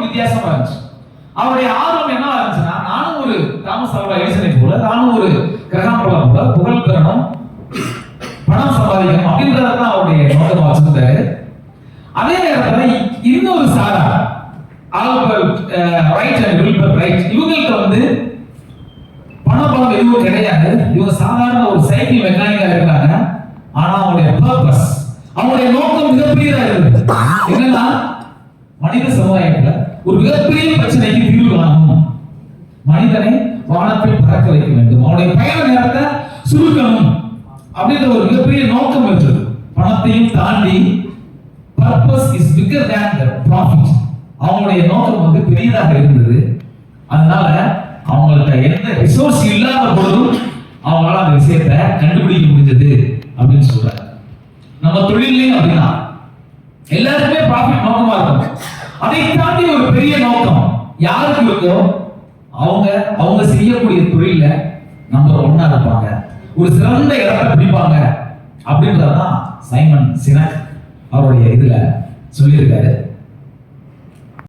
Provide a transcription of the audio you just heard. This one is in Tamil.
வித்தியாசமா இருந்துச்சு. அவருடைய ஆர்வம் என்ன இருந்துச்சுன்னா, நானும் ஒரு தாமஸ் ஆல்வா எடிசனை போல, நானும் ஒரு கிரகாம் போல புகழ் பெறணும், பணம் சம்பாதிக்கணும் அப்படின்றதான் அவருடைய நோக்கமா வச்சிருந்தாரு. அதே நேரத்தில் இன்னொரு சாரா Albert Wright and Wilbur Wright, இவங்கள்ட்ட வந்து பணம் எதுவும் கிடையாது. இவங்க சாதாரண ஒரு சைக்கிள் மெக்கானிக்கா இருக்காங்க. ஆனா அவங்களுடைய பர்பஸ், அவங்களுடைய நோக்கம் மிகப்பெரியதா இருந்தது. என்னன்னா, மனித சமுதாயத்துல ஒரு மிகப்பெரிய பிரச்சனைக்கு தீர்வு காணணும், மனிதனை வானத்தில் பறக்க வைக்க வேண்டும், அவனுடைய பயண நேரத்தை சுருக்கணும் அப்படின்ற ஒரு மிகப்பெரிய நோக்கம் இருந்தது. பணத்தையும் தாண்டி purpose is bigger than the profit. அவங்களுடைய நோக்கம் வந்து பெரியதாக இருந்தது. அதனால அவங்கள்ட்ட எந்த ரிசோர்ஸ் இல்லாத பொழுதும் அவங்களால அந்த விஷயத்தை கண்டுபிடிக்க முடிஞ்சது அப்படின்னு சொல்றாங்க. நம்ம தொழிலையும் அப்படின்னா எல்லாருக்குமே ப்ராஃபிட் நோக்கமா இருக்கும். அதை தாண்டி ஒரு பெரிய நோக்கம் யாருக்கு இருக்கோ அவங்க செய்யக்கூடிய தொழில நம்பர் 1 இருப்பாங்க, ஒரு சிறந்த இடத்தை பிடிப்பாங்க அப்படின்றதான் சைமன் சினக் அவருடைய இதுல சொல்லியிருக்காரு.